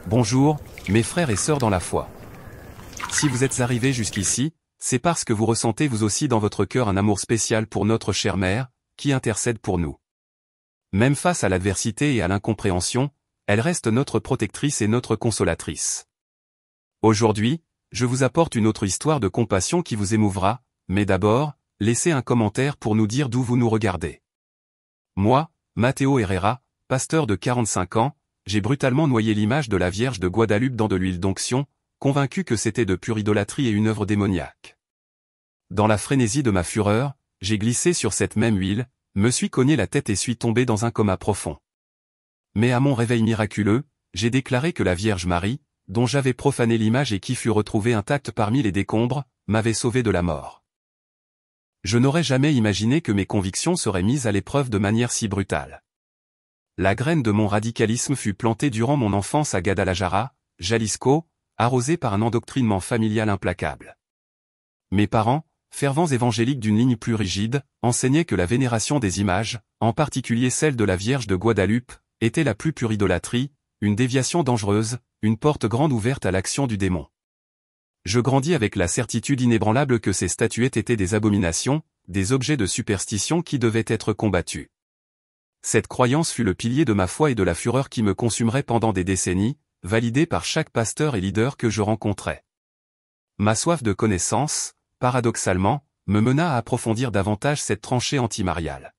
Bonjour, mes frères et sœurs dans la foi. Si vous êtes arrivés jusqu'ici, c'est parce que vous ressentez vous aussi dans votre cœur un amour spécial pour notre chère mère, qui intercède pour nous. Même face à l'adversité et à l'incompréhension, elle reste notre protectrice et notre consolatrice. Aujourd'hui, je vous apporte une autre histoire de compassion qui vous émouvra, mais d'abord, laissez un commentaire pour nous dire d'où vous nous regardez. Moi, Matteo Herrera, pasteur de 45 ans, j'ai brutalement noyé l'image de la Vierge de Guadalupe dans de l'huile d'onction, convaincu que c'était de pure idolâtrie et une œuvre démoniaque. Dans la frénésie de ma fureur, j'ai glissé sur cette même huile, me suis cogné la tête et suis tombé dans un coma profond. Mais à mon réveil miraculeux, j'ai déclaré que la Vierge Marie, dont j'avais profané l'image et qui fut retrouvée intacte parmi les décombres, m'avait sauvé de la mort. Je n'aurais jamais imaginé que mes convictions seraient mises à l'épreuve de manière si brutale. La graine de mon radicalisme fut plantée durant mon enfance à Guadalajara, Jalisco, arrosée par un endoctrinement familial implacable. Mes parents, fervents évangéliques d'une ligne plus rigide, enseignaient que la vénération des images, en particulier celle de la Vierge de Guadalupe, était la plus pure idolâtrie, une déviation dangereuse, une porte grande ouverte à l'action du démon. Je grandis avec la certitude inébranlable que ces statuettes étaient des abominations, des objets de superstition qui devaient être combattus. Cette croyance fut le pilier de ma foi et de la fureur qui me consumerait pendant des décennies, validée par chaque pasteur et leader que je rencontrais. Ma soif de connaissance, paradoxalement, me mena à approfondir davantage cette tranchée antimariale.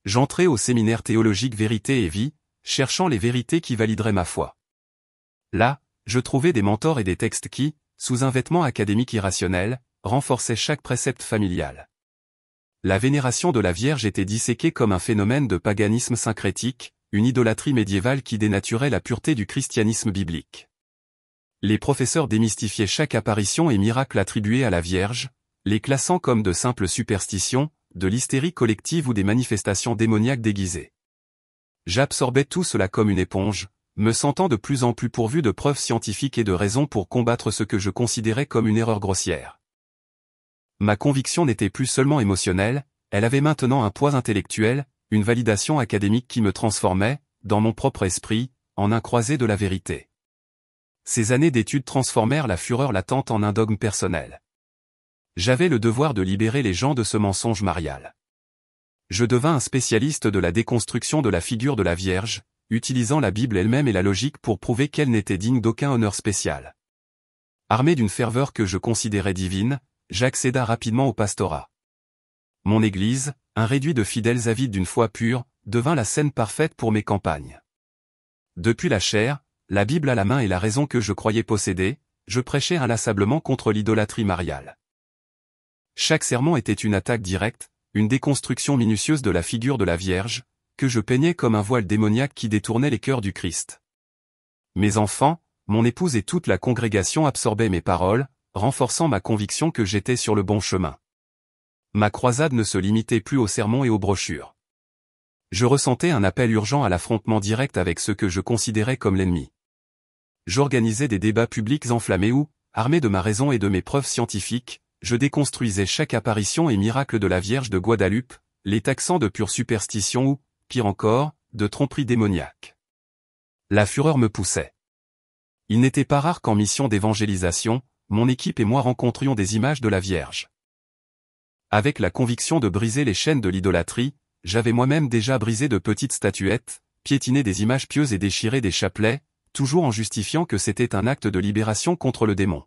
J'entrai au séminaire théologique Vérité et Vie, cherchant les vérités qui valideraient ma foi. Là, je trouvais des mentors et des textes qui, sous un vêtement académique irrationnel, renforçaient chaque précepte familial. La vénération de la Vierge était disséquée comme un phénomène de paganisme syncrétique, une idolâtrie médiévale qui dénaturait la pureté du christianisme biblique. Les professeurs démystifiaient chaque apparition et miracle attribué à la Vierge, les classant comme de simples superstitions, de l'hystérie collective ou des manifestations démoniaques déguisées. J'absorbais tout cela comme une éponge, me sentant de plus en plus pourvu de preuves scientifiques et de raisons pour combattre ce que je considérais comme une erreur grossière. Ma conviction n'était plus seulement émotionnelle, elle avait maintenant un poids intellectuel, une validation académique qui me transformait, dans mon propre esprit, en un croisé de la vérité. Ces années d'études transformèrent la fureur latente en un dogme personnel. J'avais le devoir de libérer les gens de ce mensonge marial. Je devins un spécialiste de la déconstruction de la figure de la Vierge, utilisant la Bible elle-même et la logique pour prouver qu'elle n'était digne d'aucun honneur spécial. Armé d'une ferveur que je considérais divine, j'accéda rapidement au pastorat. Mon église, un réduit de fidèles avides d'une foi pure, devint la scène parfaite pour mes campagnes. Depuis la chair, la Bible à la main et la raison que je croyais posséder, je prêchais inlassablement contre l'idolâtrie mariale. Chaque sermon était une attaque directe, une déconstruction minutieuse de la figure de la Vierge, que je peignais comme un voile démoniaque qui détournait les cœurs du Christ. Mes enfants, mon épouse et toute la congrégation absorbaient mes paroles, renforçant ma conviction que j'étais sur le bon chemin. Ma croisade ne se limitait plus aux sermons et aux brochures. Je ressentais un appel urgent à l'affrontement direct avec ceux que je considérais comme l'ennemi. J'organisais des débats publics enflammés où, armé de ma raison et de mes preuves scientifiques, je déconstruisais chaque apparition et miracle de la Vierge de Guadalupe, les taxant de pure superstition ou, pire encore, de tromperie démoniaque. La fureur me poussait. Il n'était pas rare qu'en mission d'évangélisation, mon équipe et moi rencontrions des images de la Vierge. Avec la conviction de briser les chaînes de l'idolâtrie, j'avais moi-même déjà brisé de petites statuettes, piétiné des images pieuses et déchiré des chapelets, toujours en justifiant que c'était un acte de libération contre le démon.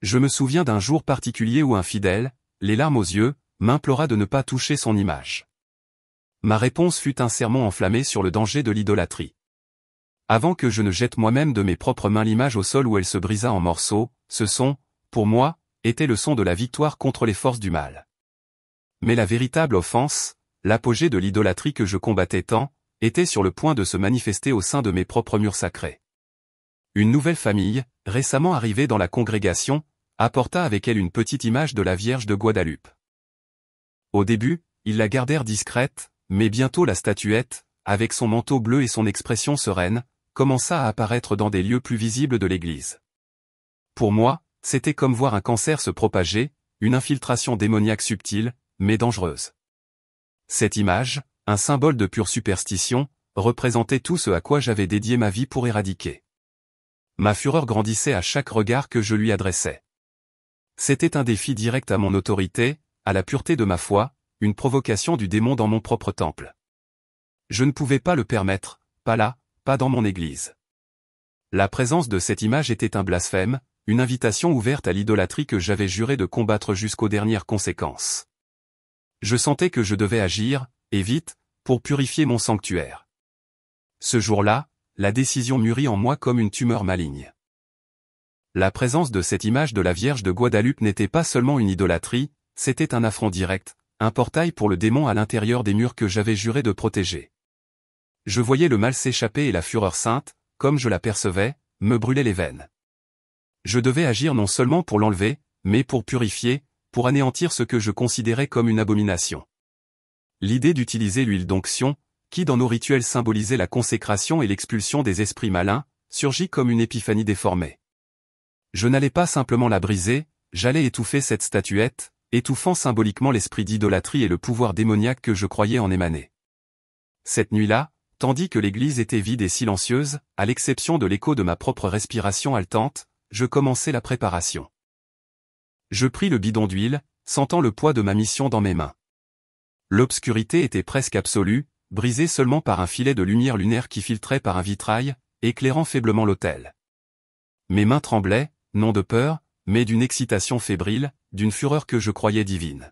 Je me souviens d'un jour particulier où un fidèle, les larmes aux yeux, m'implora de ne pas toucher son image. Ma réponse fut un sermon enflammé sur le danger de l'idolâtrie. Avant que je ne jette moi-même de mes propres mains l'image au sol où elle se brisa en morceaux, ce son, pour moi, était le son de la victoire contre les forces du mal. Mais la véritable offense, l'apogée de l'idolâtrie que je combattais tant, était sur le point de se manifester au sein de mes propres murs sacrés. Une nouvelle famille, récemment arrivée dans la congrégation, apporta avec elle une petite image de la Vierge de Guadalupe. Au début, ils la gardèrent discrète, mais bientôt la statuette, avec son manteau bleu et son expression sereine, commença à apparaître dans des lieux plus visibles de l'église. Pour moi, c'était comme voir un cancer se propager, une infiltration démoniaque subtile, mais dangereuse. Cette image, un symbole de pure superstition, représentait tout ce à quoi j'avais dédié ma vie pour éradiquer. Ma fureur grandissait à chaque regard que je lui adressais. C'était un défi direct à mon autorité, à la pureté de ma foi, une provocation du démon dans mon propre temple. Je ne pouvais pas le permettre, pas là, pas dans mon église. La présence de cette image était un blasphème, une invitation ouverte à l'idolâtrie que j'avais juré de combattre jusqu'aux dernières conséquences. Je sentais que je devais agir, et vite, pour purifier mon sanctuaire. Ce jour-là, la décision mûrit en moi comme une tumeur maligne. La présence de cette image de la Vierge de Guadalupe n'était pas seulement une idolâtrie, c'était un affront direct, un portail pour le démon à l'intérieur des murs que j'avais juré de protéger. Je voyais le mal s'échapper et la fureur sainte, comme je la percevais, me brûlait les veines. Je devais agir non seulement pour l'enlever, mais pour purifier, pour anéantir ce que je considérais comme une abomination. L'idée d'utiliser l'huile d'onction, qui dans nos rituels symbolisait la consécration et l'expulsion des esprits malins, surgit comme une épiphanie déformée. Je n'allais pas simplement la briser, j'allais étouffer cette statuette, étouffant symboliquement l'esprit d'idolâtrie et le pouvoir démoniaque que je croyais en émaner. Cette nuit-là, tandis que l'église était vide et silencieuse, à l'exception de l'écho de ma propre respiration haletante, je commençai la préparation. Je pris le bidon d'huile, sentant le poids de ma mission dans mes mains. L'obscurité était presque absolue, brisée seulement par un filet de lumière lunaire qui filtrait par un vitrail, éclairant faiblement l'autel. Mes mains tremblaient, non de peur, mais d'une excitation fébrile, d'une fureur que je croyais divine.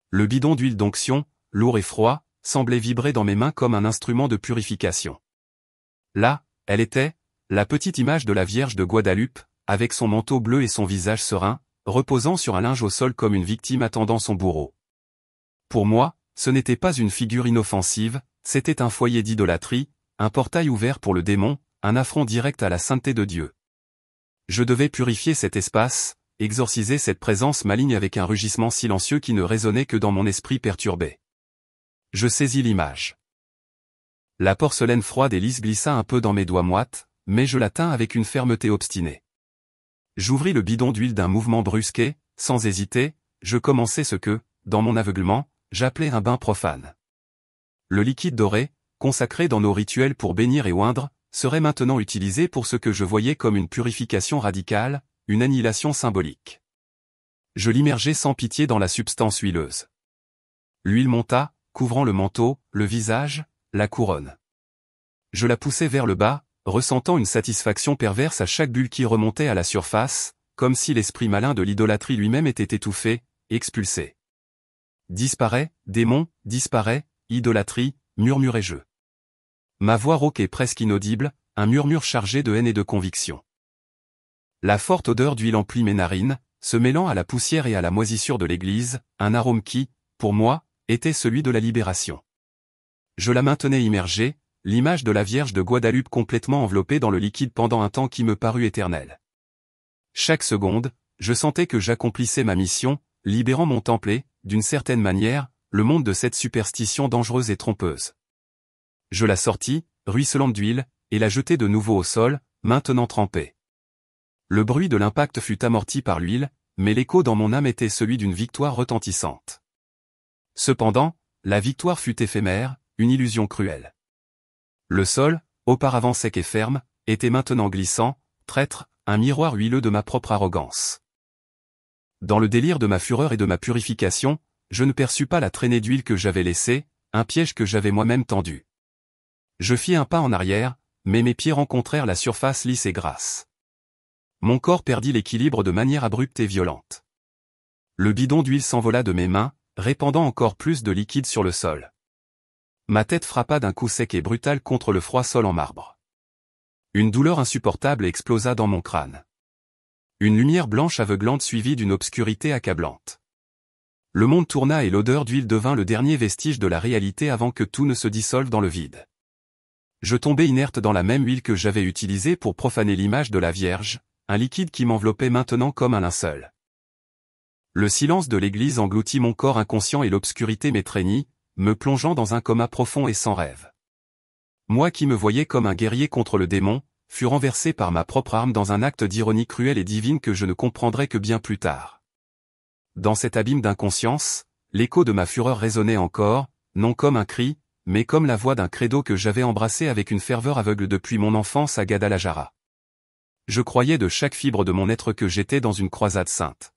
Le bidon d'huile d'onction, lourd et froid, semblait vibrer dans mes mains comme un instrument de purification. Là, elle était, la petite image de la Vierge de Guadalupe, avec son manteau bleu et son visage serein, reposant sur un linge au sol comme une victime attendant son bourreau. Pour moi, ce n'était pas une figure inoffensive, c'était un foyer d'idolâtrie, un portail ouvert pour le démon, un affront direct à la sainteté de Dieu. Je devais purifier cet espace, exorciser cette présence maligne avec un rugissement silencieux qui ne résonnait que dans mon esprit perturbé. Je saisis l'image. La porcelaine froide et lisse glissa un peu dans mes doigts moites, mais je la tins avec une fermeté obstinée. J'ouvris le bidon d'huile d'un mouvement brusqué, sans hésiter, je commençai ce que, dans mon aveuglement, j'appelais un bain profane. Le liquide doré, consacré dans nos rituels pour bénir et oindre, serait maintenant utilisé pour ce que je voyais comme une purification radicale, une annihilation symbolique. Je l'immergeai sans pitié dans la substance huileuse. L'huile monta, couvrant le manteau, le visage, la couronne. Je la poussai vers le bas, ressentant une satisfaction perverse à chaque bulle qui remontait à la surface, comme si l'esprit malin de l'idolâtrie lui-même était étouffé, expulsé. Disparaît, démon, disparaît, idolâtrie, murmurai-je. Ma voix rauque et presque inaudible, un murmure chargé de haine et de conviction. La forte odeur d'huile emplit mes narines, se mêlant à la poussière et à la moisissure de l'église, un arôme qui, pour moi, était celui de la libération. Je la maintenais immergée, l'image de la Vierge de Guadalupe complètement enveloppée dans le liquide pendant un temps qui me parut éternel. Chaque seconde, je sentais que j'accomplissais ma mission, libérant mon temple et, d'une certaine manière, le monde de cette superstition dangereuse et trompeuse. Je la sortis, ruisselante d'huile, et la jetai de nouveau au sol, maintenant trempée. Le bruit de l'impact fut amorti par l'huile, mais l'écho dans mon âme était celui d'une victoire retentissante. Cependant, la victoire fut éphémère, une illusion cruelle. Le sol, auparavant sec et ferme, était maintenant glissant, traître, un miroir huileux de ma propre arrogance. Dans le délire de ma fureur et de ma purification, je ne perçus pas la traînée d'huile que j'avais laissée, un piège que j'avais moi-même tendu. Je fis un pas en arrière, mais mes pieds rencontrèrent la surface lisse et grasse. Mon corps perdit l'équilibre de manière abrupte et violente. Le bidon d'huile s'envola de mes mains, répandant encore plus de liquide sur le sol. Ma tête frappa d'un coup sec et brutal contre le froid sol en marbre. Une douleur insupportable explosa dans mon crâne. Une lumière blanche aveuglante suivie d'une obscurité accablante. Le monde tourna et l'odeur d'huile devint le dernier vestige de la réalité avant que tout ne se dissolve dans le vide. Je tombai inerte dans la même huile que j'avais utilisée pour profaner l'image de la Vierge, un liquide qui m'enveloppait maintenant comme un linceul. Le silence de l'église engloutit mon corps inconscient et l'obscurité m'étreignit, me plongeant dans un coma profond et sans rêve. Moi qui me voyais comme un guerrier contre le démon, fus renversé par ma propre arme dans un acte d'ironie cruelle et divine que je ne comprendrais que bien plus tard. Dans cet abîme d'inconscience, l'écho de ma fureur résonnait encore, non comme un cri, mais comme la voix d'un credo que j'avais embrassé avec une ferveur aveugle depuis mon enfance à Guadalajara. je croyais de chaque fibre de mon être que j'étais dans une croisade sainte.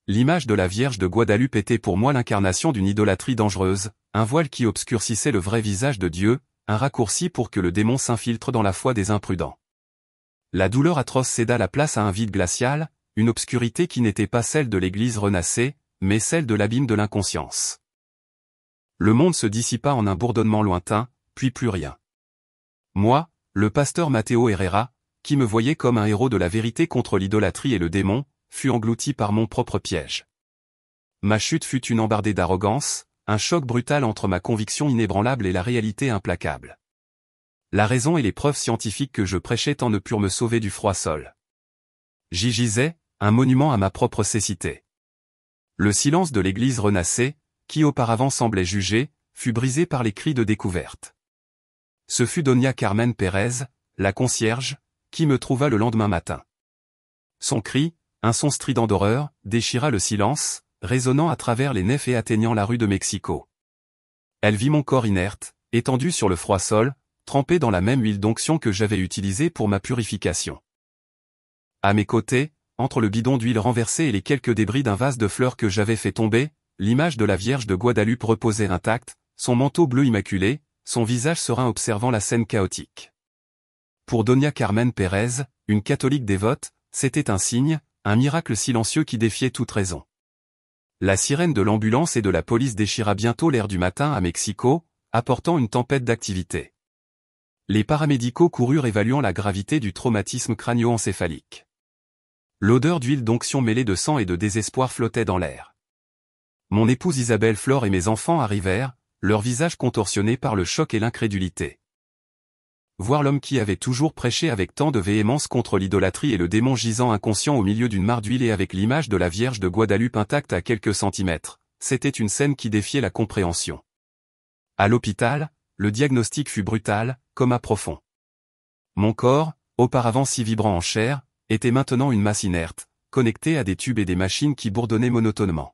L'image de la Vierge de Guadalupe était pour moi l'incarnation d'une idolâtrie dangereuse, un voile qui obscurcissait le vrai visage de Dieu, un raccourci pour que le démon s'infiltre dans la foi des imprudents. La douleur atroce céda la place à un vide glacial, une obscurité qui n'était pas celle de l'Église renaissée, mais celle de l'abîme de l'inconscience. Le monde se dissipa en un bourdonnement lointain, puis plus rien. Moi, le pasteur Matteo Herrera, qui me voyait comme un héros de la vérité contre l'idolâtrie et le démon, fut englouti par mon propre piège. Ma chute fut une embardée d'arrogance, un choc brutal entre ma conviction inébranlable et la réalité implacable. La raison et les preuves scientifiques que je prêchais tant ne purent me sauver du froid sol. J'y gisais, un monument à ma propre cécité. Le silence de l'Église renaissait, qui auparavant semblait juger, fut brisé par les cris de découverte. Ce fut Doña Carmen Pérez, la concierge, qui me trouva le lendemain matin. Son cri, un son strident d'horreur, déchira le silence, résonnant à travers les nefs et atteignant la rue de Mexico. Elle vit mon corps inerte, étendu sur le froid sol, trempé dans la même huile d'onction que j'avais utilisée pour ma purification. À mes côtés, entre le bidon d'huile renversé et les quelques débris d'un vase de fleurs que j'avais fait tomber, l'image de la Vierge de Guadalupe reposait intacte, son manteau bleu immaculé, son visage serein observant la scène chaotique. Pour Doña Carmen Pérez, une catholique dévote, c'était un signe, un miracle silencieux qui défiait toute raison. La sirène de l'ambulance et de la police déchira bientôt l'air du matin à Mexico, apportant une tempête d'activité. Les paramédicaux coururent évaluant la gravité du traumatisme crânio-encéphalique. L'odeur d'huile d'onction mêlée de sang et de désespoir flottait dans l'air. Mon épouse Isabelle Flore et mes enfants arrivèrent, leurs visages contorsionnés par le choc et l'incrédulité. Voir l'homme qui avait toujours prêché avec tant de véhémence contre l'idolâtrie et le démon gisant inconscient au milieu d'une mare d'huile et avec l'image de la Vierge de Guadalupe intacte à quelques centimètres, c'était une scène qui défiait la compréhension. À l'hôpital, le diagnostic fut brutal, coma profond. Mon corps, auparavant si vibrant en chair, était maintenant une masse inerte, connectée à des tubes et des machines qui bourdonnaient monotonement.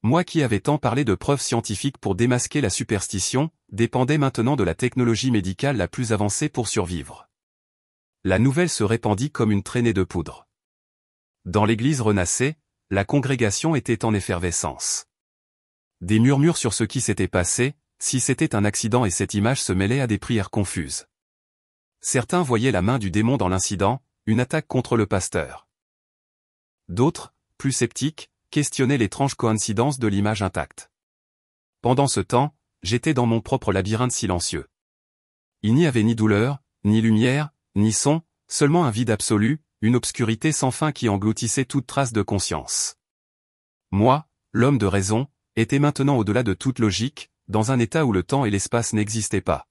Moi qui avais tant parlé de preuves scientifiques pour démasquer la superstition, dépendais maintenant de la technologie médicale la plus avancée pour survivre. La nouvelle se répandit comme une traînée de poudre. Dans l'église renaissée, la congrégation était en effervescence. Des murmures sur ce qui s'était passé, si c'était un accident et cette image se mêlait à des prières confuses. Certains voyaient la main du démon dans l'incident, une attaque contre le pasteur. D'autres, plus sceptiques, questionnaient l'étrange coïncidence de l'image intacte. Pendant ce temps, j'étais dans mon propre labyrinthe silencieux. Il n'y avait ni douleur, ni lumière, ni son, seulement un vide absolu, une obscurité sans fin qui engloutissait toute trace de conscience. Moi, l'homme de raison, étais maintenant au-delà de toute logique, dans un état où le temps et l'espace n'existaient pas.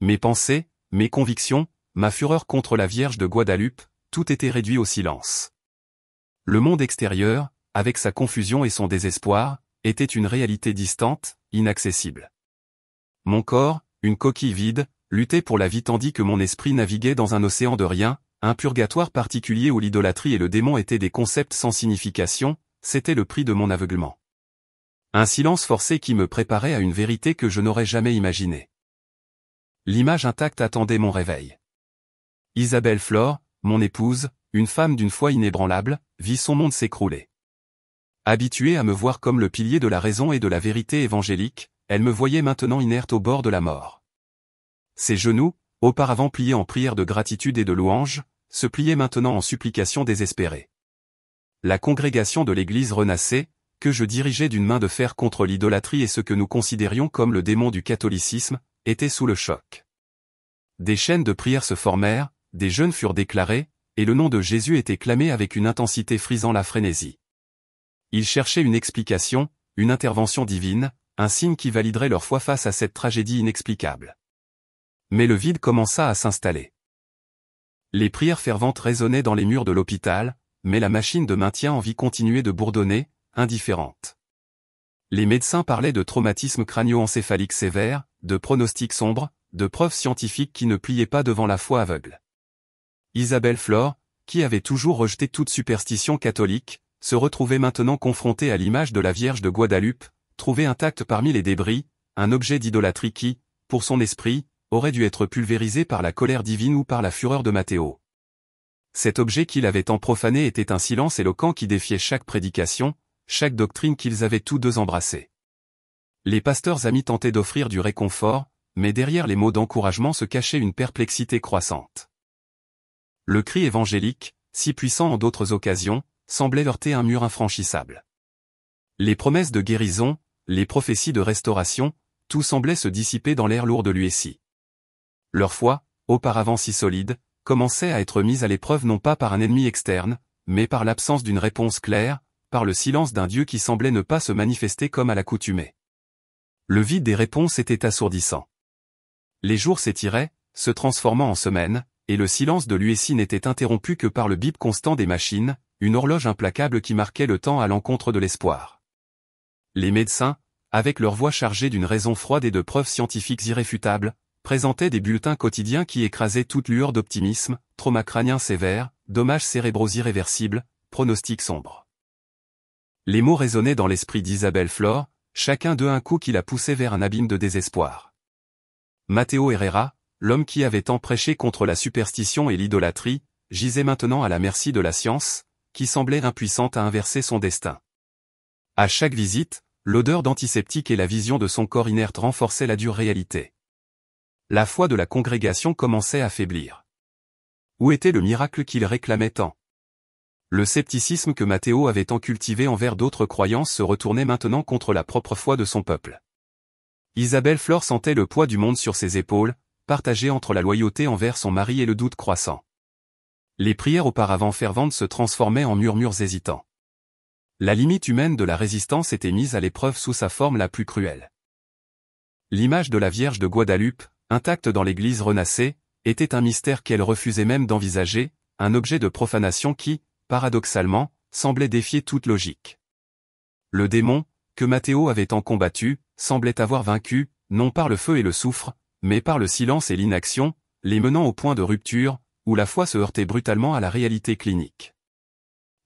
Mes pensées, mes convictions, ma fureur contre la Vierge de Guadalupe, tout était réduit au silence. Le monde extérieur, avec sa confusion et son désespoir, était une réalité distante, inaccessible. Mon corps, une coquille vide, luttait pour la vie tandis que mon esprit naviguait dans un océan de rien, un purgatoire particulier où l'idolâtrie et le démon étaient des concepts sans signification, c'était le prix de mon aveuglement. Un silence forcé qui me préparait à une vérité que je n'aurais jamais imaginée. L'image intacte attendait mon réveil. Isabelle Flore, mon épouse, une femme d'une foi inébranlable, vit son monde s'écrouler. Habituée à me voir comme le pilier de la raison et de la vérité évangélique, elle me voyait maintenant inerte au bord de la mort. Ses genoux, auparavant pliés en prière de gratitude et de louange, se pliaient maintenant en supplication désespérée. La congrégation de l'Église renaissait, que je dirigeais d'une main de fer contre l'idolâtrie et ce que nous considérions comme le démon du catholicisme, était sous le choc. Des chaînes de prière se formèrent, des jeûnes furent déclarés, et le nom de Jésus était clamé avec une intensité frisant la frénésie. Ils cherchaient une explication, une intervention divine, un signe qui validerait leur foi face à cette tragédie inexplicable. Mais le vide commença à s'installer. Les prières ferventes résonnaient dans les murs de l'hôpital, mais la machine de maintien en vie continuait de bourdonner, indifférente. Les médecins parlaient de traumatisme crânio-encéphalique sévère, de pronostics sombres, de preuves scientifiques qui ne pliaient pas devant la foi aveugle. Isabelle Flore, qui avait toujours rejeté toute superstition catholique, se retrouvait maintenant confrontée à l'image de la Vierge de Guadalupe, trouvée intacte parmi les débris, un objet d'idolâtrie qui, pour son esprit, aurait dû être pulvérisé par la colère divine ou par la fureur de Matteo. Cet objet qu'il avait tant profané était un silence éloquent qui défiait chaque prédication, chaque doctrine qu'ils avaient tous deux embrassée. Les pasteurs amis tentaient d'offrir du réconfort, mais derrière les mots d'encouragement se cachait une perplexité croissante. Le cri évangélique, si puissant en d'autres occasions, semblait heurter un mur infranchissable. Les promesses de guérison, les prophéties de restauration, tout semblait se dissiper dans l'air lourd de l'USI. Leur foi, auparavant si solide, commençait à être mise à l'épreuve non pas par un ennemi externe, mais par l'absence d'une réponse claire, par le silence d'un Dieu qui semblait ne pas se manifester comme à l'accoutumée. Le vide des réponses était assourdissant. Les jours s'étiraient, se transformant en semaines, et le silence de l'USI n'était interrompu que par le bip constant des machines, une horloge implacable qui marquait le temps à l'encontre de l'espoir. Les médecins, avec leur voix chargée d'une raison froide et de preuves scientifiques irréfutables, présentaient des bulletins quotidiens qui écrasaient toute lueur d'optimisme, trauma crânien sévère, dommages cérébraux irréversibles, pronostics sombres. Les mots résonnaient dans l'esprit d'Isabelle Flore, chacun d'eux un coup qui la poussait vers un abîme de désespoir. Matteo Herrera, l'homme qui avait tant prêché contre la superstition et l'idolâtrie, gisait maintenant à la merci de la science, qui semblait impuissante à inverser son destin. À chaque visite, l'odeur d'antiseptique et la vision de son corps inerte renforçaient la dure réalité. La foi de la congrégation commençait à faiblir. Où était le miracle qu'il réclamait tant? Le scepticisme que Matteo avait tant cultivé envers d'autres croyances se retournait maintenant contre la propre foi de son peuple. Isabelle Flore sentait le poids du monde sur ses épaules, partagé entre la loyauté envers son mari et le doute croissant. Les prières auparavant ferventes se transformaient en murmures hésitants. La limite humaine de la résistance était mise à l'épreuve sous sa forme la plus cruelle. L'image de la Vierge de Guadalupe, intacte dans l'église renaissée, était un mystère qu'elle refusait même d'envisager, un objet de profanation qui, paradoxalement, semblait défier toute logique. Le démon, que Matteo avait tant combattu, semblait avoir vaincu, non par le feu et le soufre, mais par le silence et l'inaction, les menant au point de rupture, où la foi se heurtait brutalement à la réalité clinique.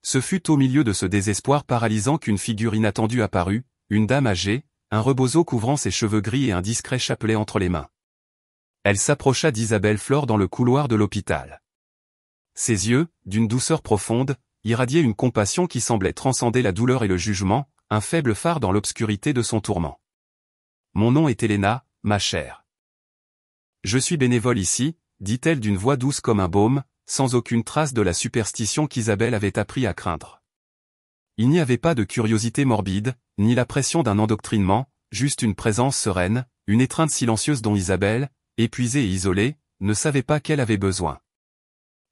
Ce fut au milieu de ce désespoir paralysant qu'une figure inattendue apparut, une dame âgée, un rebozo couvrant ses cheveux gris et un discret chapelet entre les mains. Elle s'approcha d'Isabelle Flore dans le couloir de l'hôpital. Ses yeux, d'une douceur profonde, irradiaient une compassion qui semblait transcender la douleur et le jugement, un faible phare dans l'obscurité de son tourment. « Mon nom est Helena, ma chère. Je suis bénévole ici, dit-elle d'une voix douce comme un baume, sans aucune trace de la superstition qu'Isabelle avait appris à craindre. Il n'y avait pas de curiosité morbide, ni la pression d'un endoctrinement, juste une présence sereine, une étreinte silencieuse dont Isabelle, épuisée et isolée, ne savait pas qu'elle avait besoin.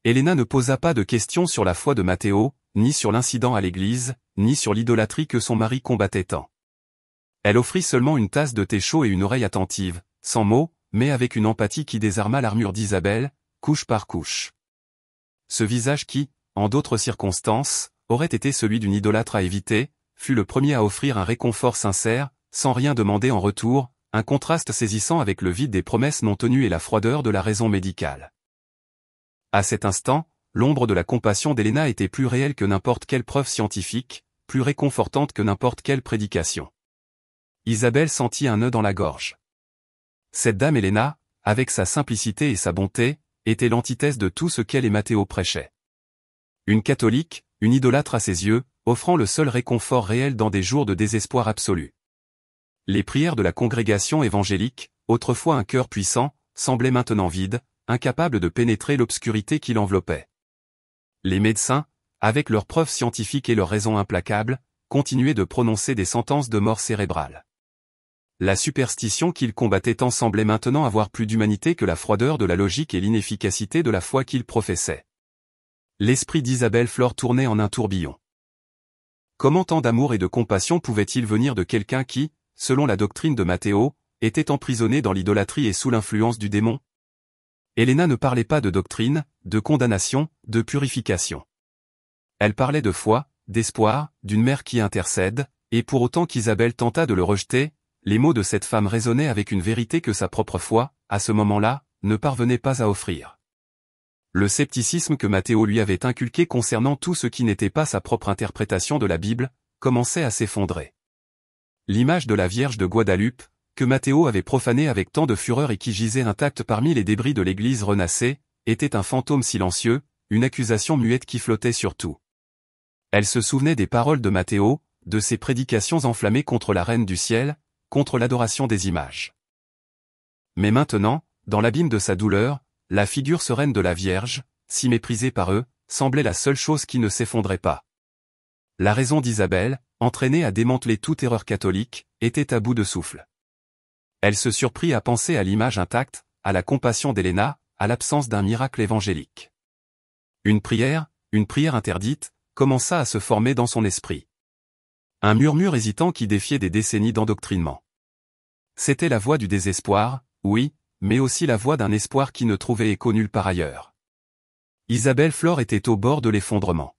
Helena ne posa pas de questions sur la foi de Matteo, ni sur l'incident à l'église, ni sur l'idolâtrie que son mari combattait tant. Elle offrit seulement une tasse de thé chaud et une oreille attentive, sans mots, mais avec une empathie qui désarma l'armure d'Isabelle, couche par couche. Ce visage qui, en d'autres circonstances, aurait été celui d'une idolâtre à éviter, fut le premier à offrir un réconfort sincère, sans rien demander en retour, un contraste saisissant avec le vide des promesses non tenues et la froideur de la raison médicale. À cet instant, l'ombre de la compassion d'Helena était plus réelle que n'importe quelle preuve scientifique, plus réconfortante que n'importe quelle prédication. Isabelle sentit un nœud dans la gorge. Cette dame Helena, avec sa simplicité et sa bonté, était l'antithèse de tout ce qu'elle et Matteo prêchaient. Une catholique, une idolâtre à ses yeux, offrant le seul réconfort réel dans des jours de désespoir absolu. Les prières de la congrégation évangélique, autrefois un cœur puissant, semblaient maintenant vides, incapables de pénétrer l'obscurité qui l'enveloppait. Les médecins, avec leurs preuves scientifiques et leurs raisons implacables, continuaient de prononcer des sentences de mort cérébrale. La superstition qu'ils combattaient tant semblait maintenant avoir plus d'humanité que la froideur de la logique et l'inefficacité de la foi qu'ils professaient. L'esprit d'Isabelle Flore tournait en un tourbillon. Comment tant d'amour et de compassion pouvait-il venir de quelqu'un qui, selon la doctrine de Matteo, était emprisonné dans l'idolâtrie et sous l'influence du démon? Helena ne parlait pas de doctrine, de condamnation, de purification. Elle parlait de foi, d'espoir, d'une mère qui intercède, et pour autant qu'Isabelle tenta de le rejeter, les mots de cette femme résonnaient avec une vérité que sa propre foi, à ce moment-là, ne parvenait pas à offrir. Le scepticisme que Matteo lui avait inculqué concernant tout ce qui n'était pas sa propre interprétation de la Bible, commençait à s'effondrer. L'image de la Vierge de Guadalupe, que Matteo avait profanée avec tant de fureur et qui gisait intacte parmi les débris de l'église renaissée, était un fantôme silencieux, une accusation muette qui flottait sur tout. Elle se souvenait des paroles de Matteo, de ses prédications enflammées contre la reine du ciel, contre l'adoration des images. Mais maintenant, dans l'abîme de sa douleur, la figure sereine de la Vierge, si méprisée par eux, semblait la seule chose qui ne s'effondrait pas. La raison d'Isabelle, entraînée à démanteler toute erreur catholique, était à bout de souffle. Elle se surprit à penser à l'image intacte, à la compassion d'Héléna, à l'absence d'un miracle évangélique. Une prière interdite, commença à se former dans son esprit. Un murmure hésitant qui défiait des décennies d'endoctrinement. C'était la voix du désespoir, oui, mais aussi la voix d'un espoir qui ne trouvait écho nulle part ailleurs. Isabelle Flore était au bord de l'effondrement.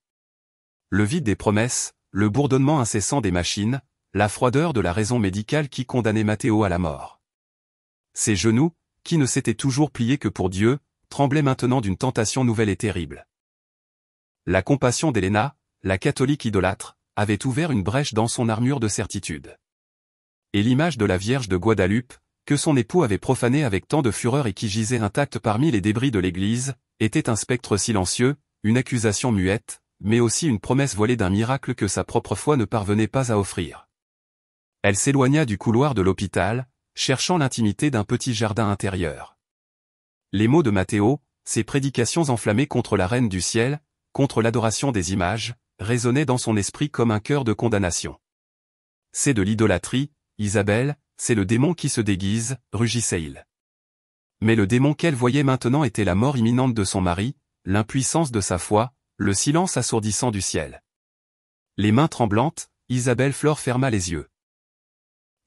Le vide des promesses, le bourdonnement incessant des machines, la froideur de la raison médicale qui condamnait Matteo à la mort. Ses genoux, qui ne s'étaient toujours pliés que pour Dieu, tremblaient maintenant d'une tentation nouvelle et terrible. La compassion d'Héléna, la catholique idolâtre, avait ouvert une brèche dans son armure de certitude. Et l'image de la Vierge de Guadalupe, que son époux avait profanée avec tant de fureur et qui gisait intacte parmi les débris de l'église, était un spectre silencieux, une accusation muette, mais aussi une promesse voilée d'un miracle que sa propre foi ne parvenait pas à offrir. Elle s'éloigna du couloir de l'hôpital, cherchant l'intimité d'un petit jardin intérieur. Les mots de Matteo, ses prédications enflammées contre la reine du ciel, contre l'adoration des images, résonnaient dans son esprit comme un cœur de condamnation. C'est de l'idolâtrie, Isabelle, c'est le démon qui se déguise, rugissait-il. Mais le démon qu'elle voyait maintenant était la mort imminente de son mari, l'impuissance de sa foi, le silence assourdissant du ciel. Les mains tremblantes, Isabelle Flore ferma les yeux.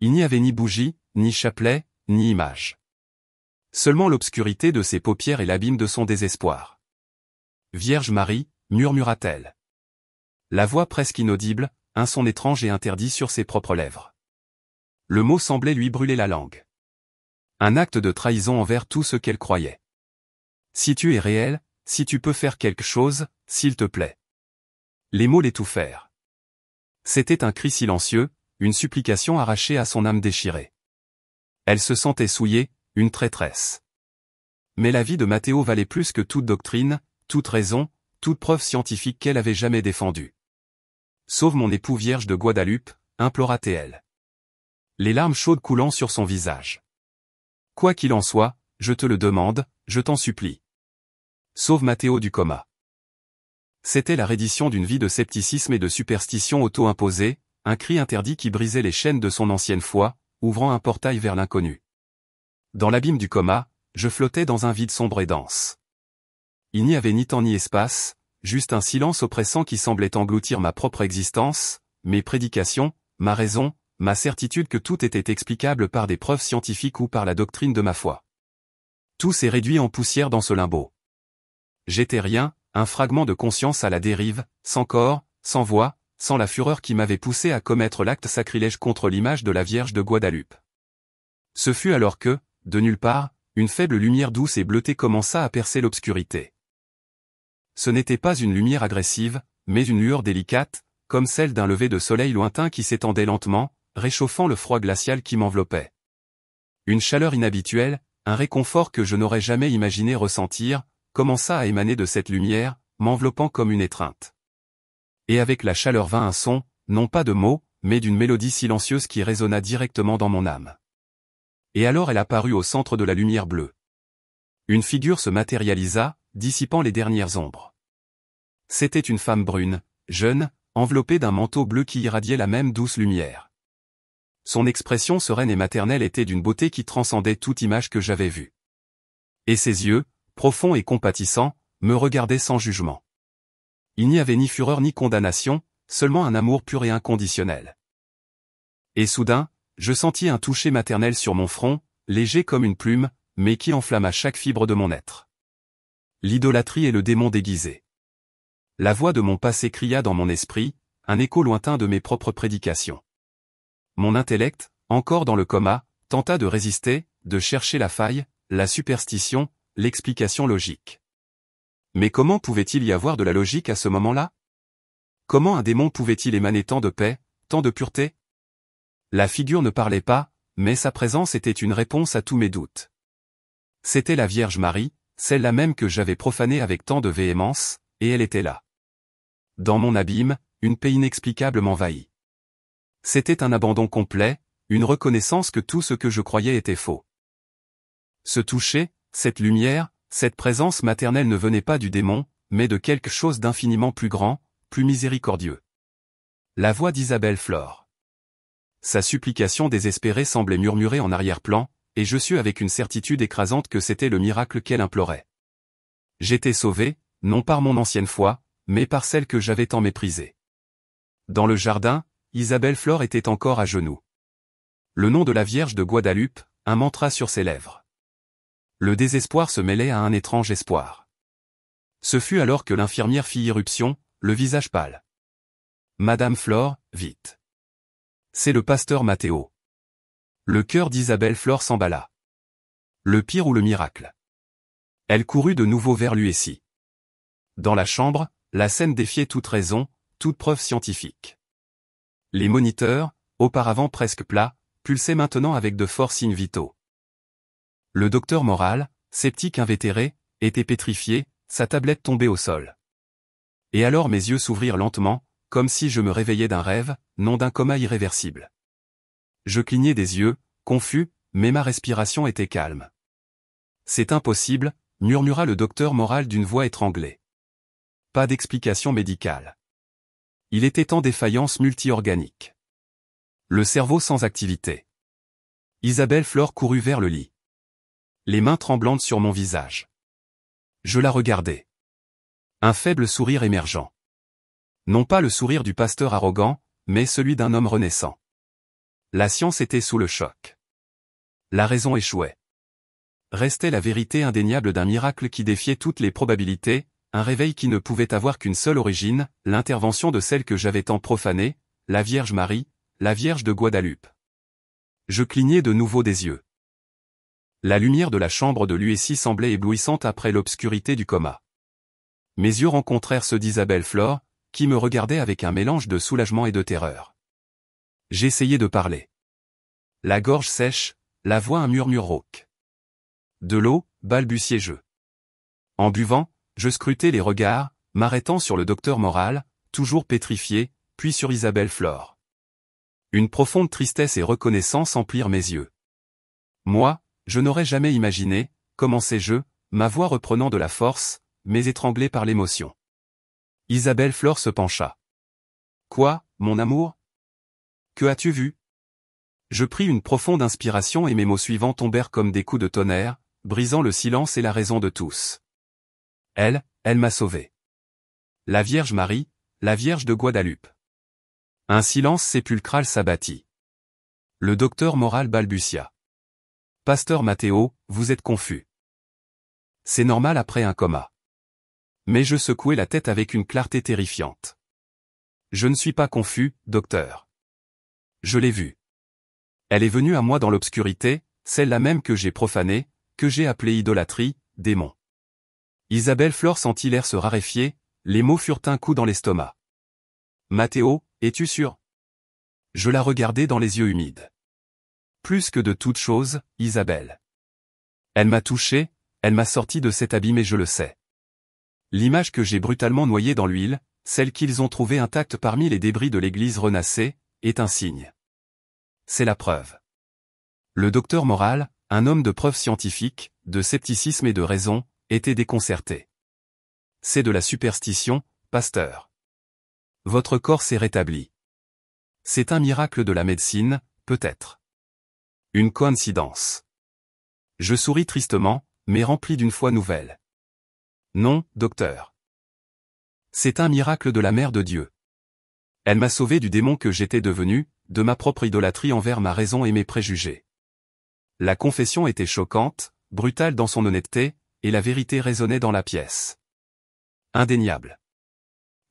Il n'y avait ni bougie, ni chapelet, ni image. Seulement l'obscurité de ses paupières et l'abîme de son désespoir. « Vierge Marie » murmura-t-elle. La voix presque inaudible, un son étrange et interdit sur ses propres lèvres. Le mot semblait lui brûler la langue. Un acte de trahison envers tout ce qu'elle croyait. « Si tu es réel, si tu peux faire quelque chose, s'il te plaît. » Les mots l'étouffèrent. C'était un cri silencieux, une supplication arrachée à son âme déchirée. Elle se sentait souillée, une traîtresse. Mais la vie de Matteo valait plus que toute doctrine, toute raison, toute preuve scientifique qu'elle avait jamais défendue. « Sauve mon époux Vierge de Guadalupe » implora-t-elle. Les larmes chaudes coulant sur son visage. « Quoi qu'il en soit, je te le demande, je t'en supplie. Sauve Matteo du coma. » C'était la reddition d'une vie de scepticisme et de superstition auto-imposée, un cri interdit qui brisait les chaînes de son ancienne foi, ouvrant un portail vers l'inconnu. Dans l'abîme du coma, je flottais dans un vide sombre et dense. Il n'y avait ni temps ni espace, juste un silence oppressant qui semblait engloutir ma propre existence, mes prédications, ma raison, ma certitude que tout était explicable par des preuves scientifiques ou par la doctrine de ma foi. Tout s'est réduit en poussière dans ce limbo. J'étais rien, un fragment de conscience à la dérive, sans corps, sans voix, sans la fureur qui m'avait poussé à commettre l'acte sacrilège contre l'image de la Vierge de Guadalupe. Ce fut alors que, de nulle part, une faible lumière douce et bleutée commença à percer l'obscurité. Ce n'était pas une lumière agressive, mais une lueur délicate, comme celle d'un lever de soleil lointain qui s'étendait lentement, réchauffant le froid glacial qui m'enveloppait. Une chaleur inhabituelle, un réconfort que je n'aurais jamais imaginé ressentir, commença à émaner de cette lumière, m'enveloppant comme une étreinte. Et avec la chaleur vint un son, non pas de mots, mais d'une mélodie silencieuse qui résonna directement dans mon âme. Et alors elle apparut au centre de la lumière bleue. Une figure se matérialisa, dissipant les dernières ombres. C'était une femme brune, jeune, enveloppée d'un manteau bleu qui irradiait la même douce lumière. Son expression sereine et maternelle était d'une beauté qui transcendait toute image que j'avais vue. Et ses yeux, profonds et compatissants, me regardaient sans jugement. Il n'y avait ni fureur ni condamnation, seulement un amour pur et inconditionnel. Et soudain, je sentis un toucher maternel sur mon front, léger comme une plume, mais qui enflamma chaque fibre de mon être. L'idolâtrie et le démon déguisé. La voix de mon passé cria dans mon esprit, un écho lointain de mes propres prédications. Mon intellect, encore dans le coma, tenta de résister, de chercher la faille, la superstition, l'explication logique. Mais comment pouvait-il y avoir de la logique à ce moment-là? Comment un démon pouvait-il émaner tant de paix, tant de pureté? La figure ne parlait pas, mais sa présence était une réponse à tous mes doutes. C'était la Vierge Marie, celle-là même que j'avais profanée avec tant de véhémence, et elle était là. Dans mon abîme, une paix inexplicable m'envahit. C'était un abandon complet, une reconnaissance que tout ce que je croyais était faux. Ce toucher, cette lumière, cette présence maternelle ne venait pas du démon, mais de quelque chose d'infiniment plus grand, plus miséricordieux. La voix d'Isabelle Flore. Sa supplication désespérée semblait murmurer en arrière-plan, et je sus avec une certitude écrasante que c'était le miracle qu'elle implorait. J'étais sauvé, non par mon ancienne foi, mais par celle que j'avais tant méprisée. Dans le jardin, Isabelle Flore était encore à genoux. Le nom de la Vierge de Guadalupe, un mantra sur ses lèvres. Le désespoir se mêlait à un étrange espoir. Ce fut alors que l'infirmière fit irruption, le visage pâle. « Madame Flore, vite. C'est le pasteur Matteo. » Le cœur d'Isabelle Flore s'emballa. Le pire ou le miracle? Elle courut de nouveau vers lui. Dans la chambre, la scène défiait toute raison, toute preuve scientifique. Les moniteurs, auparavant presque plats, pulsaient maintenant avec de forts signes vitaux. Le docteur Moral, sceptique invétéré, était pétrifié, sa tablette tombée au sol. Et alors mes yeux s'ouvrirent lentement, comme si je me réveillais d'un rêve, non d'un coma irréversible. Je clignai des yeux, confus, mais ma respiration était calme. « C'est impossible », murmura le docteur Moral d'une voix étranglée. Pas d'explication médicale. Il était en défaillance multi-organique. Le cerveau sans activité. Isabelle Flore courut vers le lit. Les mains tremblantes sur mon visage. Je la regardai. Un faible sourire émergent. Non pas le sourire du pasteur arrogant, mais celui d'un homme renaissant. La science était sous le choc. La raison échouait. Restait la vérité indéniable d'un miracle qui défiait toutes les probabilités, un réveil qui ne pouvait avoir qu'une seule origine, l'intervention de celle que j'avais tant profanée, la Vierge Marie, la Vierge de Guadalupe. Je clignai de nouveau des yeux. La lumière de la chambre de l'USI semblait éblouissante après l'obscurité du coma. Mes yeux rencontrèrent ceux d'Isabelle Flore, qui me regardait avec un mélange de soulagement et de terreur. J'essayai de parler. La gorge sèche, la voix un murmure rauque. De l'eau, balbutiai-je. En buvant, je scrutais les regards, m'arrêtant sur le docteur Moral, toujours pétrifié, puis sur Isabelle Flore. Une profonde tristesse et reconnaissance emplirent mes yeux. Moi, je n'aurais jamais imaginé, commençai-je, ma voix reprenant de la force, mais étranglée par l'émotion. Isabelle Flore se pencha. « Quoi, mon amour? Que as-tu vu ?» Je pris une profonde inspiration et mes mots suivants tombèrent comme des coups de tonnerre, brisant le silence et la raison de tous. Elle m'a sauvé. La Vierge Marie, la Vierge de Guadalupe. Un silence sépulcral s'abattit. Le docteur Moral balbutia. « Pasteur Matteo, vous êtes confus. C'est normal après un coma. » Mais je secouai la tête avec une clarté terrifiante. « Je ne suis pas confus, docteur. Je l'ai vue. Elle est venue à moi dans l'obscurité, celle-là même que j'ai profanée, que j'ai appelée idolâtrie, démon. » Isabelle Flore sentit l'air se raréfier, les mots furent un coup dans l'estomac. « Matteo, es-tu sûr ?» Je la regardai dans les yeux humides. « Plus que de toute chose, Isabelle. Elle m'a touché, elle m'a sorti de cet abîme et je le sais. L'image que j'ai brutalement noyée dans l'huile, celle qu'ils ont trouvée intacte parmi les débris de l'église renassée, est un signe. C'est la preuve. » Le docteur Moral, un homme de preuves scientifiques, de scepticisme et de raison, était déconcerté. « C'est de la superstition, pasteur. Votre corps s'est rétabli. C'est un miracle de la médecine, peut-être. Une coïncidence. » Je souris tristement, mais rempli d'une foi nouvelle. « Non, docteur. C'est un miracle de la Mère de Dieu. Elle m'a sauvé du démon que j'étais devenu, de ma propre idolâtrie envers ma raison et mes préjugés. » La confession était choquante, brutale dans son honnêteté, et la vérité résonnait dans la pièce. Indéniable.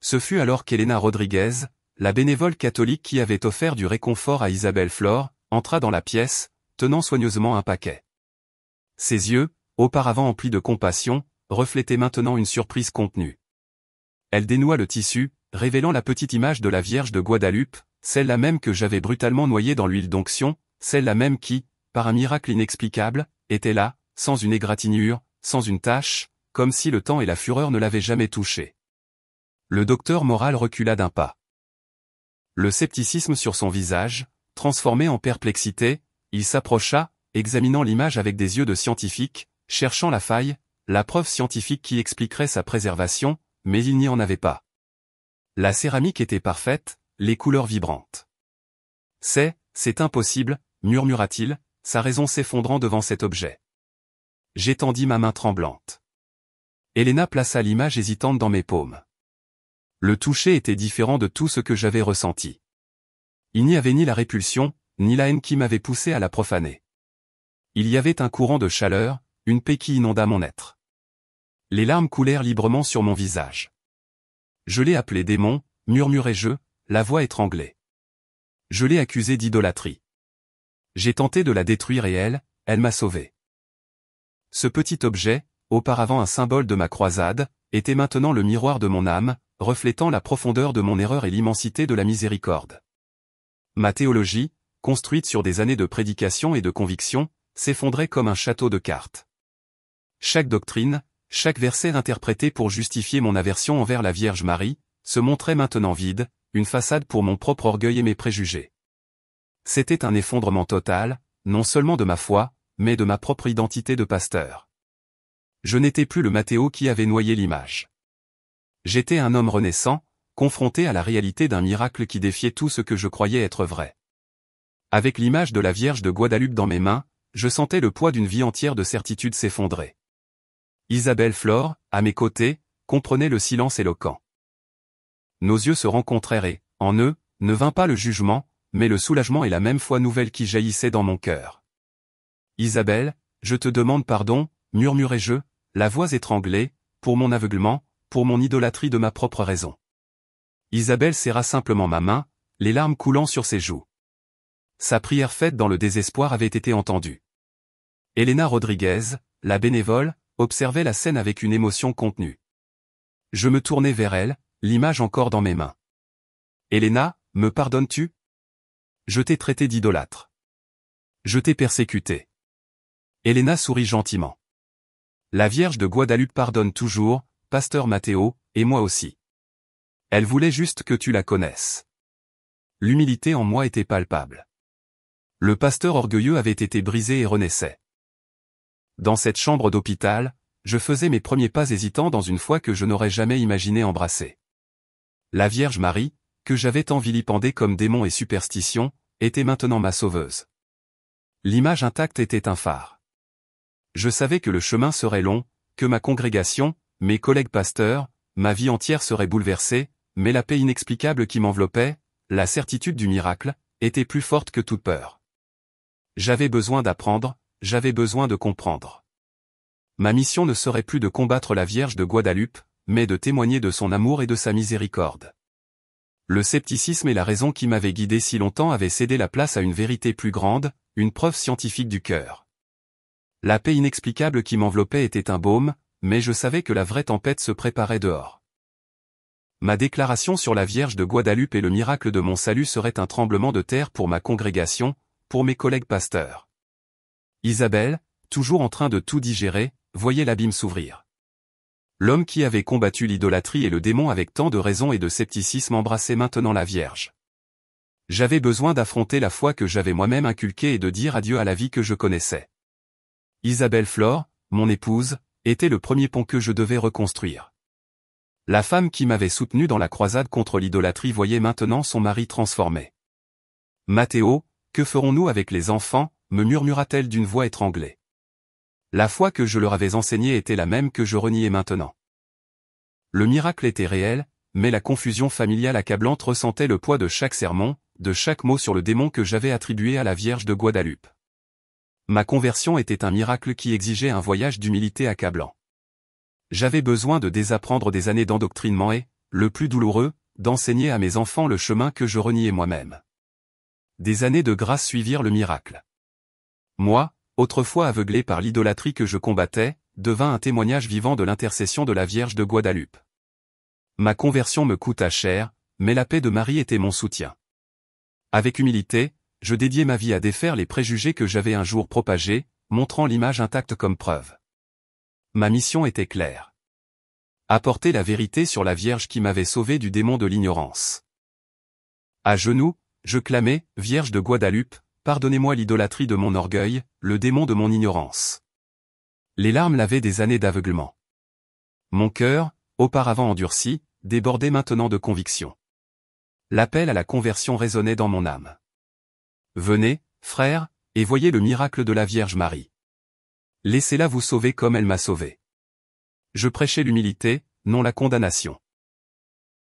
Ce fut alors qu'Elena Rodriguez, la bénévole catholique qui avait offert du réconfort à Isabelle Flore, entra dans la pièce, tenant soigneusement un paquet. Ses yeux, auparavant emplis de compassion, reflétaient maintenant une surprise contenue. Elle dénoua le tissu, révélant la petite image de la Vierge de Guadalupe, celle-là même que j'avais brutalement noyée dans l'huile d'onction, celle-là même qui, par un miracle inexplicable, était là, sans une égratignure, sans une tache, comme si le temps et la fureur ne l'avaient jamais touché. Le docteur Moral recula d'un pas. Le scepticisme sur son visage, transformé en perplexité, il s'approcha, examinant l'image avec des yeux de scientifique, cherchant la faille, la preuve scientifique qui expliquerait sa préservation, mais il n'y en avait pas. La céramique était parfaite, les couleurs vibrantes. C'est impossible, murmura-t-il, sa raison s'effondrant devant cet objet. J'étendis ma main tremblante. Helena plaça l'image hésitante dans mes paumes. Le toucher était différent de tout ce que j'avais ressenti. Il n'y avait ni la répulsion, ni la haine qui m'avait poussé à la profaner. Il y avait un courant de chaleur, une paix qui inonda mon être. Les larmes coulèrent librement sur mon visage. Je l'ai appelé démon, murmurai-je, la voix étranglée. Je l'ai accusée d'idolâtrie. J'ai tenté de la détruire et elle m'a sauvé. Ce petit objet, auparavant un symbole de ma croisade, était maintenant le miroir de mon âme, reflétant la profondeur de mon erreur et l'immensité de la miséricorde. Ma théologie, construite sur des années de prédication et de conviction, s'effondrait comme un château de cartes. Chaque doctrine, chaque verset interprété pour justifier mon aversion envers la Vierge Marie, se montrait maintenant vide, une façade pour mon propre orgueil et mes préjugés. C'était un effondrement total, non seulement de ma foi, mais de ma propre identité de pasteur. Je n'étais plus le Matthéo qui avait noyé l'image. J'étais un homme renaissant, confronté à la réalité d'un miracle qui défiait tout ce que je croyais être vrai. Avec l'image de la Vierge de Guadalupe dans mes mains, je sentais le poids d'une vie entière de certitude s'effondrer. Isabelle Flore, à mes côtés, comprenait le silence éloquent. Nos yeux se rencontrèrent et, en eux, ne vint pas le jugement, mais le soulagement et la même foi nouvelle qui jaillissait dans mon cœur. Isabelle, je te demande pardon, murmurai-je, la voix étranglée, pour mon aveuglement, pour mon idolâtrie de ma propre raison. Isabelle serra simplement ma main, les larmes coulant sur ses joues. Sa prière faite dans le désespoir avait été entendue. Helena Rodriguez, la bénévole, observait la scène avec une émotion contenue. Je me tournai vers elle, l'image encore dans mes mains. Helena, me pardonnes-tu? Je t'ai traité d'idolâtre. Je t'ai persécuté. Helena sourit gentiment. La Vierge de Guadalupe pardonne toujours, pasteur Matthéo, et moi aussi. Elle voulait juste que tu la connaisses. L'humilité en moi était palpable. Le pasteur orgueilleux avait été brisé et renaissait. Dans cette chambre d'hôpital, je faisais mes premiers pas hésitants dans une foi que je n'aurais jamais imaginé embrasser. La Vierge Marie, que j'avais tant vilipendée comme démon et superstition, était maintenant ma sauveuse. L'image intacte était un phare. Je savais que le chemin serait long, que ma congrégation, mes collègues pasteurs, ma vie entière serait bouleversée, mais la paix inexplicable qui m'enveloppait, la certitude du miracle, était plus forte que toute peur. J'avais besoin d'apprendre, j'avais besoin de comprendre. Ma mission ne serait plus de combattre la Vierge de Guadalupe, mais de témoigner de son amour et de sa miséricorde. Le scepticisme et la raison qui m'avaient guidé si longtemps avaient cédé la place à une vérité plus grande, une preuve scientifique du cœur. La paix inexplicable qui m'enveloppait était un baume, mais je savais que la vraie tempête se préparait dehors. Ma déclaration sur la Vierge de Guadalupe et le miracle de mon salut serait un tremblement de terre pour ma congrégation, pour mes collègues pasteurs. Isabelle, toujours en train de tout digérer, voyait l'abîme s'ouvrir. L'homme qui avait combattu l'idolâtrie et le démon avec tant de raison et de scepticisme embrassait maintenant la Vierge. J'avais besoin d'affronter la foi que j'avais moi-même inculquée et de dire adieu à la vie que je connaissais. Isabelle Flore, mon épouse, était le premier pont que je devais reconstruire. La femme qui m'avait soutenu dans la croisade contre l'idolâtrie voyait maintenant son mari transformé. Matthéo, que ferons-nous avec les enfants, me murmura-t-elle d'une voix étranglée. La foi que je leur avais enseignée était la même que je reniais maintenant. Le miracle était réel, mais la confusion familiale accablante ressentait le poids de chaque sermon, de chaque mot sur le démon que j'avais attribué à la Vierge de Guadalupe. Ma conversion était un miracle qui exigeait un voyage d'humilité accablant. J'avais besoin de désapprendre des années d'endoctrinement et, le plus douloureux, d'enseigner à mes enfants le chemin que je reniais moi-même. Des années de grâce suivirent le miracle. Moi, autrefois aveuglé par l'idolâtrie que je combattais, devint un témoignage vivant de l'intercession de la Vierge de Guadalupe. Ma conversion me coûta cher, mais la paix de Marie était mon soutien. Avec humilité, je dédiai ma vie à défaire les préjugés que j'avais un jour propagés, montrant l'image intacte comme preuve. Ma mission était claire. Apporter la vérité sur la Vierge qui m'avait sauvé du démon de l'ignorance. À genoux, je clamais, Vierge de Guadalupe, pardonnez-moi l'idolâtrie de mon orgueil, le démon de mon ignorance. Les larmes lavaient des années d'aveuglement. Mon cœur, auparavant endurci, débordait maintenant de conviction. L'appel à la conversion résonnait dans mon âme. Venez, frères, et voyez le miracle de la Vierge Marie. Laissez-la vous sauver comme elle m'a sauvé. Je prêchais l'humilité, non la condamnation.